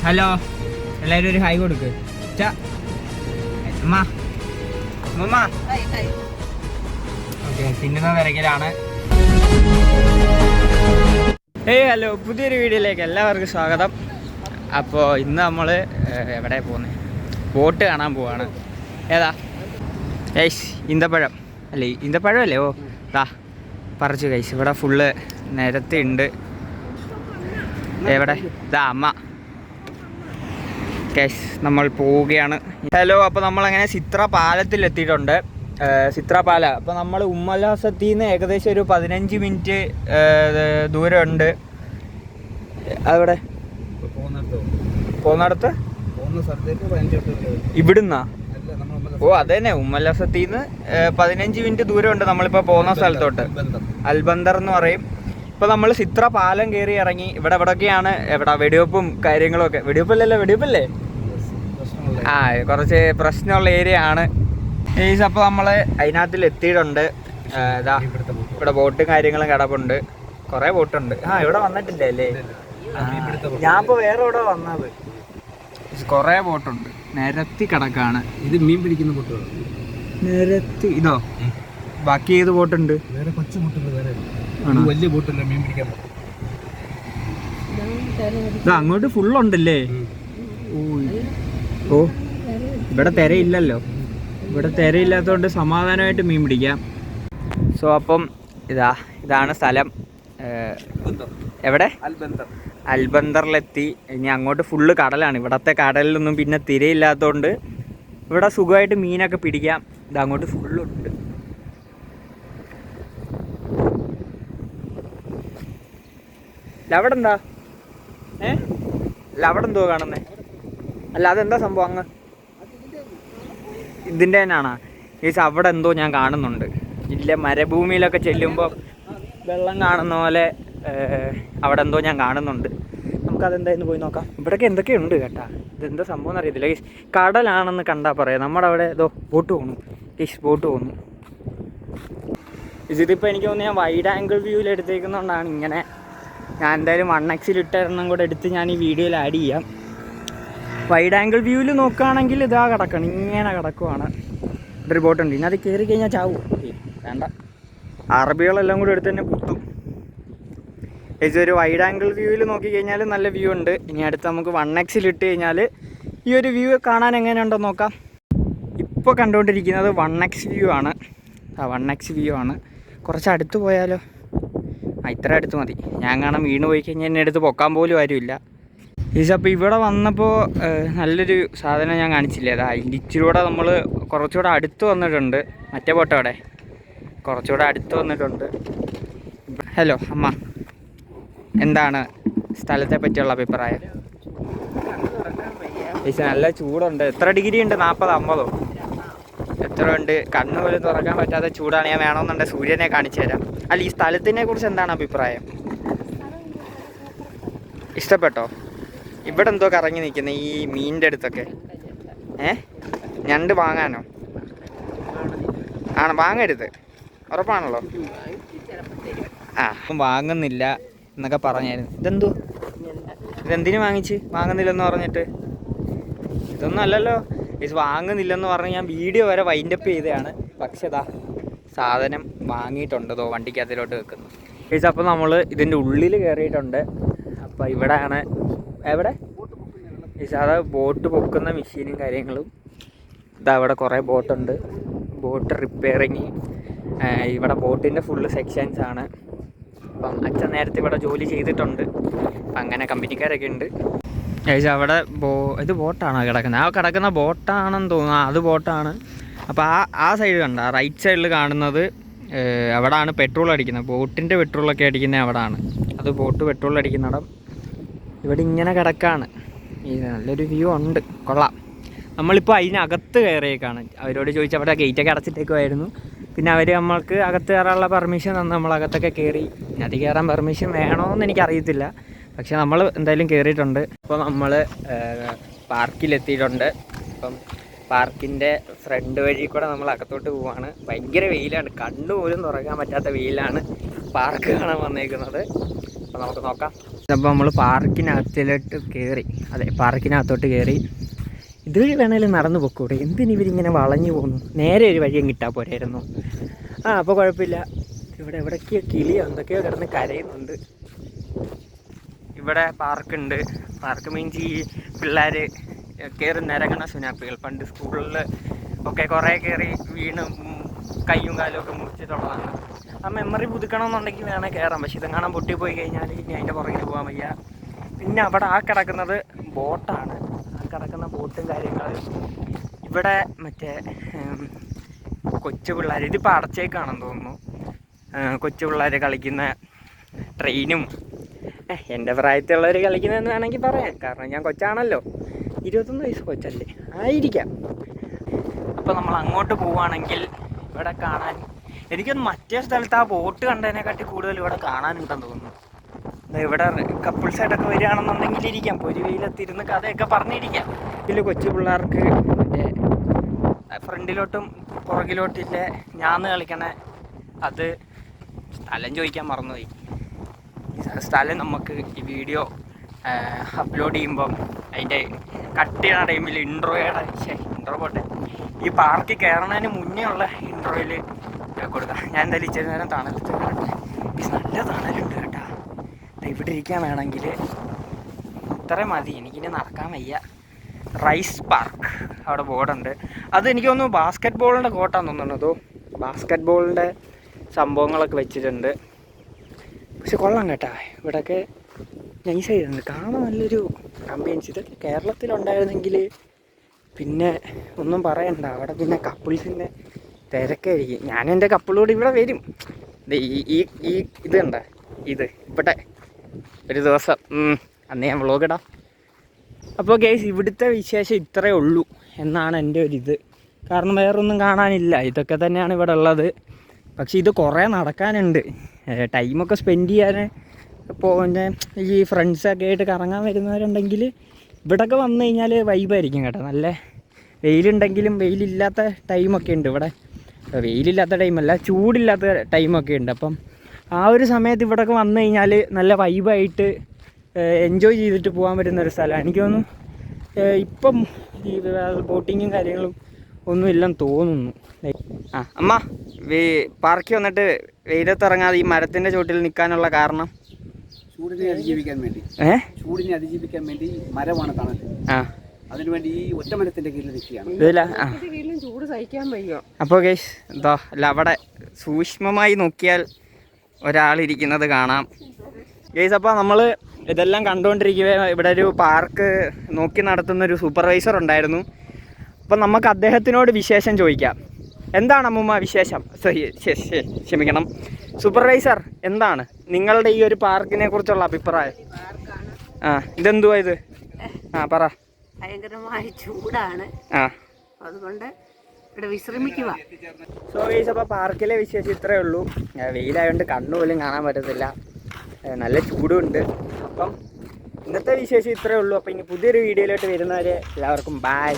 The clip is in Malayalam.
ഹലോ, എല്ലാവരും ഒരു ഹായ് കൊടുക്ക്. ഓക്കെ, തിന്നുന്ന തിരക്കിലാണ്. ഹലോ, പുതിയൊരു വീഡിയോയിലേക്ക് എല്ലാവർക്കും സ്വാഗതം. അപ്പോൾ ഇന്ന് നമ്മൾ എവിടെ പോകുന്നത്? ബോട്ട് കാണാൻ പോവാണ്. ഏതാ? ഈന്തപ്പഴം അല്ലേ? ഈന്തപ്പഴം അല്ലേ? ഓ ദാ പറിച്ചു കൈസ്. ഇവിടെ ഫുള്ള് നിരത്തുണ്ട്. എവിടെ? ഇതാ അമ്മ. കേസ് നമ്മൾ പോവുകയാണ്. ഹലോ, അപ്പോൾ നമ്മളങ്ങനെ സിത്ര പാലത്തിലെത്തിയിട്ടുണ്ട്. സിത്ര പാല. അപ്പോൾ നമ്മൾ ഉമ്മലാസത്തിൽ നിന്ന് ഏകദേശം ഒരു 15 മിനിറ്റ് ദൂരമുണ്ട്. അവിടെ പോകുന്നിടത്ത് ഇവിടുന്നാ? ഓ അതന്നെ, ഉമ്മലാസത്തിൽ നിന്ന് 15 മിനിറ്റ് ദൂരമുണ്ട് നമ്മളിപ്പോൾ പോകുന്ന സ്ഥലത്തോട്ട്. അൽബന്ദർ എന്ന് പറയും. ഇപ്പോൾ നമ്മൾ സിത്ര പാലം കയറി ഇറങ്ങി. ഇവിടെയൊക്കെയാണ് വെടിവെപ്പും കാര്യങ്ങളും ഒക്കെ. വെടിവെപ്പല്ലേ? ആ, കുറച്ച് പ്രശ്നമുള്ള ഏരിയ ആണ്. അപ്പോൾ നമ്മൾ അതിനകത്തിൽ എത്തിയിട്ടുണ്ട്. ഇതാ ഇവിടെ ബോട്ടും കാര്യങ്ങളും കിടപ്പുണ്ട്. കുറേ ബോട്ടുണ്ട്. ഇവിടെ വന്നിട്ടില്ല അല്ലേ? ഞാൻ ഇപ്പോൾ വേറെ ഇവിടെ വന്നത്. കുറേ ബോട്ടുണ്ട്. നിരത്തി കിടക്കാണ്. ഇത് മീൻ പിടിക്കുന്ന ബോട്ടുകൾ. നിരത്തി ഇതോ? ബാക്കി ഏത് ബോട്ടുണ്ട്? വേറെ കൊച്ചു ബോട്ടുണ്ട്. വേറെ വലിയ ബോട്ടല്ല മീൻ പിടിക്കാൻ. അങ്ങോട്ട് ഫുള്ളുണ്ടല്ലേ? ഓ, ഇവിടെ തിരയില്ലല്ലോ. ഇവിടെ തിരയില്ലാത്തതുകൊണ്ട് സമാധാനമായിട്ട് മീൻ പിടിക്കാം. സോ അപ്പം ഇതാണ് സ്ഥലം. എവിടെ? അൽബന്ദറിലെത്തി. ഇനി അങ്ങോട്ട് ഫുള്ള് കടലാണ്. ഇവിടത്തെ കടലിലൊന്നും പിന്നെ തിരയില്ലാത്തതുകൊണ്ട് ഇവിടെ സുഖമായിട്ട് മീനൊക്കെ പിടിക്കാം. അങ്ങോട്ട് ഫുള്ളുണ്ട്. അവിടെ എന്താ? അവിടെ എന്തോ കാണുന്നേ? അല്ല, അതെന്താ സംഭവം? അങ്ങ് ഇതിൻ്റെ തന്നെയാണോ? അവിടെ എന്തോ ഞാൻ കാണുന്നുണ്ട്. ഇല്ല, മരുഭൂമിയിലൊക്കെ ചെല്ലുമ്പോൾ വെള്ളം കാണുന്ന പോലെ അവിടെ എന്തോ ഞാൻ കാണുന്നുണ്ട്. നമുക്കതെന്തായിരുന്നു പോയി നോക്കാം. ഇവിടെയൊക്കെ എന്തൊക്കെയുണ്ട് കേട്ടാ. ഇതെന്താ സംഭവം എന്നറിയത്തില്ല. കടലാണെന്ന് കണ്ടാൽ പറയാം. നമ്മുടെ അവിടെ ഏതോ ബോട്ട് പോകുന്നു. ബോട്ട് പോകുന്നു. ഇതിപ്പോൾ എനിക്ക് തോന്നുന്നു ഞാൻ വൈഡ് ആംഗിൾ വ്യൂവിൽ എടുത്തേക്കുന്നതുകൊണ്ടാണ് ഇങ്ങനെ. ഞാൻ എന്തായാലും 1x ഇട്ടെണ്ണം കൂടെ എടുത്ത് ഞാൻ ഈ വീഡിയോയിൽ ആഡ് ചെയ്യാം. വൈഡ് ആംഗിൾ വ്യൂവിൽ നോക്കുകയാണെങ്കിൽ ഇതാ കിടക്കണം. ഇങ്ങനെ കിടക്കുവാണ്. ഇവിടെ ഒരു ബോട്ടുണ്ട്. ഇനി അത് കയറി കഴിഞ്ഞാൽ ചാവും. വേണ്ട, അറബികളെല്ലാം കൂടെ എടുത്ത് തന്നെ കുത്തും. ഇതൊരു വൈഡ് ആംഗിൾ വ്യൂവിൽ നോക്കിക്കഴിഞ്ഞാൽ നല്ല വ്യൂ ഉണ്ട്. ഇനി അടുത്ത് നമുക്ക് 1x ഇട്ട് കഴിഞ്ഞാൽ ഈ ഒരു വ്യൂ കാണാൻ എങ്ങനെയുണ്ടെന്ന് നോക്കാം. ഇപ്പോൾ കണ്ടുകൊണ്ടിരിക്കുന്നത് 1x വ്യൂ ആണ്. 1x വ്യൂ ആണ്. കുറച്ച് അടുത്ത് പോയാലോ? ഇത്ര അടുത്ത് മതി. ഞാൻ കാണാൻ വീണ് പോയി കഴിഞ്ഞാൽ എന്നെ അടുത്ത് പൊക്കാൻ പോലും ആരുമില്ല. അപ്പോൾ ഇവിടെ വന്നപ്പോൾ നല്ലൊരു സാധനം ഞാൻ കാണിച്ചില്ലേ? അതിൻ്റെ ഇച്ചിരൂടെ നമ്മൾ കുറച്ചുകൂടെ അടുത്ത് വന്നിട്ടുണ്ട്. മറ്റേ ബോട്ടോടെ കുറച്ചുകൂടെ അടുത്ത് വന്നിട്ടുണ്ട്. ഹലോ അമ്മ, എന്താണ് സ്ഥലത്തെ പറ്റിയുള്ള അഭിപ്രായം? നല്ല ചൂടുണ്ട്. എത്ര ഡിഗ്രി ഉണ്ട്? 40-50 എത്ര ഉണ്ട്? കണ്ണ് പോലും തുറക്കാൻ പറ്റാത്ത ചൂടാണ്. ഞാൻ വേണമെന്നുണ്ടെങ്കിൽ സൂര്യനെ കാണിച്ചു തരാം. അല്ല, ഈ സ്ഥലത്തിനെ കുറിച്ച് എന്താണ് അഭിപ്രായം? ഇഷ്ടപ്പെട്ടോ? ഇവിടെ എന്തോ കറങ്ങി നിൽക്കുന്നത് ഈ മീനിൻ്റെ അടുത്തൊക്കെ. ഞണ്ട് വാങ്ങാനോ? ആണ്, വാങ്ങരുത്. ഉറപ്പാണല്ലോ? വാങ്ങുന്നില്ല എന്നൊക്കെ പറഞ്ഞായിരുന്നു. ഇതെന്തിനു വാങ്ങുന്നില്ലെന്ന് പറഞ്ഞിട്ട്? ഇതൊന്നും അല്ലല്ലോ. ഇത് വാങ്ങുന്നില്ലെന്ന് പറഞ്ഞ് ഞാൻ വീഡിയോ വരെ വൈൻഡപ്പ് ചെയ്തതാണ്. പക്ഷേ സാധനം വാങ്ങിയിട്ടുണ്ടോ വണ്ടിക്കകത്തിലോട്ട് വെക്കുന്നു. അപ്പോൾ നമ്മൾ ഇതിൻ്റെ ഉള്ളിൽ കയറിയിട്ടുണ്ട്. അപ്പോൾ ഇവിടെയാണ്. എവിടെ? അത് ബോട്ട് പൊക്കുന്ന മെഷീനും കാര്യങ്ങളും. ഇവിടെ കുറേ ബോട്ടുണ്ട്. Boat repairing. ഇവിടെ ബോട്ടിൻ്റെ ഫുള്ള് സെക്ഷൻസ് ആണ്. അപ്പം അച്ഛൻ നേരത്തെ ഇവിടെ ജോലി ചെയ്തിട്ടുണ്ട്. അപ്പം അങ്ങനെ കമ്പനിക്കാരൊക്കെ ഉണ്ട്. അവിടെ ഇത് ബോട്ടാണോ കിടക്കുന്നത്? കിടക്കുന്ന ബോട്ടാണെന്ന് തോന്നുന്നു. അത് ബോട്ടാണ്. അപ്പോൾ ആ സൈഡ് കണ്ട, റൈറ്റ് സൈഡിൽ കാണുന്നത് അവിടാണ് പെട്രോൾ അടിക്കുന്നത്. ബോട്ടിൻ്റെ പെട്രോളൊക്കെ അടിക്കുന്നത് അവിടാണ്. അത് ബോട്ട് പെട്രോൾ അടിക്കുന്നിടം. ഇവിടെ ഇങ്ങനെ കിടക്കാണ്. നല്ലൊരു വ്യൂ ഉണ്ട്. കൊള്ളാം. നമ്മളിപ്പോൾ അതിനകത്ത് കയറിയേക്കാണ്. അവരോട് ചോദിച്ചാൽ അവിടെ ഗേറ്റൊക്കെ അടച്ചിട്ടേക്കുമായിരുന്നു. പിന്നെ അവർ നമ്മൾക്ക് അകത്ത് കയറാനുള്ള പെർമിഷൻ തന്ന് നമ്മളകത്തൊക്കെ കയറി. അത് കയറാൻ പെർമിഷൻ വേണമെന്ന് എനിക്കറിയത്തില്ല. പക്ഷെ നമ്മൾ എന്തായാലും കയറിയിട്ടുണ്ട്. ഇപ്പോൾ നമ്മൾ പാർക്കിലെത്തിയിട്ടുണ്ട്. അപ്പം പാർക്കിൻ്റെ ഫ്രണ്ട് വഴി കൂടെ നമ്മൾ അകത്തോട്ട് പോവാണ്. ഭയങ്കര വെയിലാണ്. കണ്ണുപോലും തുറക്കാൻ പറ്റാത്ത വെയിലാണ് പാർക്ക് കാണാൻ വന്നേക്കുന്നത്. അപ്പോൾ നമുക്ക് നോക്കാം. അപ്പോൾ നമ്മൾ പാർക്കിനകത്തിലോട്ട് കയറി. അതെ, പാർക്കിനകത്തോട്ട് കയറി. ഇതുവഴി വേണേലും നടന്നു പൊക്കൂടെ, എന്തിനിവരിങ്ങനെ വളഞ്ഞു പോകുന്നു? നേരെ ഒരു വഴിയും കിട്ടാൻ പോരായിരുന്നു. അപ്പോൾ കുഴപ്പമില്ല. ഇവിടെ എവിടേക്കോ കിളിയോ എന്തൊക്കെയോ കിടന്ന് കരയുന്നുണ്ട്. ഇവിടെ പാർക്കുണ്ട്. പാർക്ക് മീൻസ് ഈ പിള്ളേർ കയറി നിരങ്ങണ സുനാപ്പികൾ. പണ്ട് സ്കൂളിൽ ഒക്കെ കുറേ കയറി വീണ് കയ്യും കാലും ഒക്കെ മുറിച്ചിട്ടുള്ളതാണ്. ആ മെമ്മറി പുതുക്കണമെന്നുണ്ടെങ്കിൽ വേണേൽ കയറാം. പക്ഷെ ഇതെങ്ങാനും പൊട്ടിപ്പോയി കഴിഞ്ഞാൽ ഇനി അതിൻ്റെ പുറകിൽ പോകാൻ വയ്യ. പിന്നെ അവിടെ ആ കിടക്കുന്നത് ബോട്ടാണ്. ആ കിടക്കുന്ന ബോട്ടും കാര്യങ്ങളും. ഇവിടെ മറ്റേ കൊച്ചു പിള്ളേർ, ഇതിപ്പോൾ അടച്ചേക്കാണെന്ന് തോന്നുന്നു, കൊച്ചു പിള്ളേർ കളിക്കുന്ന ട്രെയിനും. എൻ്റെ പ്രായത്തിലുള്ളവർ കളിക്കുന്നതെന്ന് വേണമെങ്കിൽ പറയാം, കാരണം ഞാൻ കൊച്ചാണല്ലോ. 21 വയസ്സ് കൊച്ചല്ലേ, ആയിരിക്കാം. അപ്പോൾ നമ്മൾ അങ്ങോട്ട് പോവുകയാണെങ്കിൽ ഇവിടെ കാണാൻ, എനിക്കൊന്ന് മറ്റേ സ്ഥലത്ത് ആ ബോട്ട് കണ്ടതിനെക്കാട്ടി കൂടുതൽ ഇവിടെ കാണാനുണ്ടെന്ന് തോന്നുന്നു. ഇവിടെ കപ്പിൾസായിട്ടൊക്കെ വരികയാണെന്നുണ്ടെങ്കിൽ ഇരിക്കാം, പൊരി വെയിലത്തിരുന്ന് കഥയൊക്കെ പറഞ്ഞിരിക്കാം. ഇതിൽ കൊച്ചു പിള്ളേർക്ക് മറ്റേ ഫ്രണ്ടിലോട്ടും പുറകിലോട്ടില്ല ഞാന്ന് കളിക്കണ അത് സ്ഥലം ചോദിക്കാൻ മറന്നുപോയി. സ്ഥലം നമുക്ക് ഈ വീഡിയോ അപ്ലോഡ് ചെയ്യുമ്പം അതിൻ്റെ കട്ട് ചെയ്യുന്ന ടൈമിൽ ഇൻട്രോ പോട്ടെ, ഈ പാർക്കിൽ കയറുന്നതിന് മുന്നേ ഉള്ള ഇൻട്രോയിൽ കൊടുക്കാം. ഞാൻ എന്തായാലും ഇച്ചിരി നേരം തണലത്ത് നല്ല തണലുണ്ട് കേട്ടോ. ഇവിടെ ഇരിക്കാൻ വേണമെങ്കിൽ ഇത്രയും മതി, എനിക്കിനി നടക്കാൻ വയ്യ. റൈസ് പാർക്ക് അവിടെ ബോർഡുണ്ട്. അത് എനിക്ക് തോന്നുന്നു ബാസ്ക്കറ്റ് ബോളിൻ്റെ കോട്ടാന്ന് തോന്നുന്നു. അതോ ബാസ്ക്കറ്റ് ബോളിൻ്റെ സംഭവങ്ങളൊക്കെ വെച്ചിട്ടുണ്ട്. പക്ഷെ കൊള്ളാം കേട്ടോ, ഇവിടെയൊക്കെ നൈസായിട്ടുണ്ട്, കാണാൻ നല്ലൊരു ആംബിയൻസ്. ഇതൊക്കെ കേരളത്തിലുണ്ടായിരുന്നെങ്കിൽ പിന്നെ ഒന്നും പറയണ്ട. അവിടെ പിന്നെ കപ്പിൾസിൻ്റെ തിരക്കായിരിക്കും. ഞാൻ എൻ്റെ കപ്പിളോട് ഇവിടെ വരും. ഈ ഇത് കണ്ട, ഇത് ഇവിടെ ഒരു ദിവസം അന്ന് ഞാൻ വ്ളോഗ് ഇടാം. അപ്പോൾ ഗൈസ്, ഇവിടുത്തെ വിശേഷം ഇത്രയേ ഉള്ളൂ എന്നാണ് എൻ്റെ ഒരിത്. കാരണം വേറൊന്നും കാണാനില്ല, ഇതൊക്കെ തന്നെയാണ് ഇവിടെ ഉള്ളത്. പക്ഷേ ഇത് കുറേ നടക്കാനുണ്ട്. ടൈമൊക്കെ സ്പെൻഡ് ചെയ്യാൻ പോകുന്ന ഈ ഫ്രണ്ട്സൊക്കെ ആയിട്ട് കറങ്ങാൻ വരുന്നവരുണ്ടെങ്കിൽ ഇവിടെയൊക്കെ വന്നു കഴിഞ്ഞാൽ വൈബായിരിക്കും കേട്ടോ. നല്ല വെയിലുണ്ടെങ്കിലും വെയിലില്ലാത്ത ടൈമൊക്കെ ഉണ്ട് ഇവിടെ. വെയിലില്ലാത്ത ടൈമല്ല, ചൂടില്ലാത്ത ടൈമൊക്കെ ഉണ്ട്. അപ്പം ആ ഒരു സമയത്ത് ഇവിടെയൊക്കെ വന്നു കഴിഞ്ഞാൽ നല്ല വൈബായിട്ട് എൻജോയ് ചെയ്തിട്ട് പോകാൻ പറ്റുന്നൊരു സ്ഥലമാണ്. എനിക്ക് തോന്നുന്നു ഇപ്പം ഈ ബോട്ടിങ്ങും കാര്യങ്ങളും ഒന്നും ഇല്ലെന്ന് തോന്നുന്നു. അമ്മ, പാർക്കിൽ വന്നിട്ട് വെയിലത്തിറങ്ങാതെ ഈ മരത്തിൻ്റെ ചോട്ടിൽ നിൽക്കാനുള്ള കാരണം? ചൂടിനെ അതിജീവിക്കാൻ വേണ്ടി മരമാണ് കാണുന്നത്. അതിനുവേണ്ടി ഈ ഒറ്റ മരത്തിന്റെ കീഴിൽ നിൽക്കുകയാണ്. ചൂട് സഹിക്കാൻ വയ്യോ. അപ്പോൾ ഗൈസ് എന്തോ അല്ല, അവിടെ സൂക്ഷ്മമായി നോക്കിയാൽ ഒരാളിരിക്കുന്നത് കാണാം ഗൈസ്. അപ്പോൾ നമ്മൾ ഇതെല്ലാം കണ്ടുകൊണ്ടിരിക്കവേ ഇവിടെ ഒരു പാർക്ക് നോക്കി നടത്തുന്നൊരു സൂപ്പർവൈസർ ഉണ്ടായിരുന്നു. അപ്പം നമുക്ക് അദ്ദേഹത്തിനോട് വിശേഷം ചോദിക്കാം. എന്താണ് അമ്മൂമ്മ വിശേഷം? ക്ഷമിക്കണം സൂപ്പർവൈസർ, എന്താണ് നിങ്ങളുടെ ഈ ഒരു പാർക്കിനെ കുറിച്ചുള്ള അഭിപ്രായം? ഇതെന്തുവാ ഇത്? പറ. ഭയങ്കരമായ ചൂടാണ്, അതുകൊണ്ട് ഇവിടെ വിശ്രമിക്കുക. സോ ഗൈസ്, അപ്പോൾ പാർക്കിലെ വിശേഷം ഇത്രയേ ഉള്ളൂ. വെയിലായതുകൊണ്ട് കണ്ണുപോലും കാണാൻ പറ്റത്തില്ല, നല്ല ചൂടുണ്ട്. അപ്പം ഇന്നത്തെ വിശേഷം ഇത്രയേ ഉള്ളൂ. അപ്പോൾ ഇനി പുതിയൊരു വീഡിയോയിലോട്ട് വരുന്നവരെ എല്ലാവർക്കും ബൈ.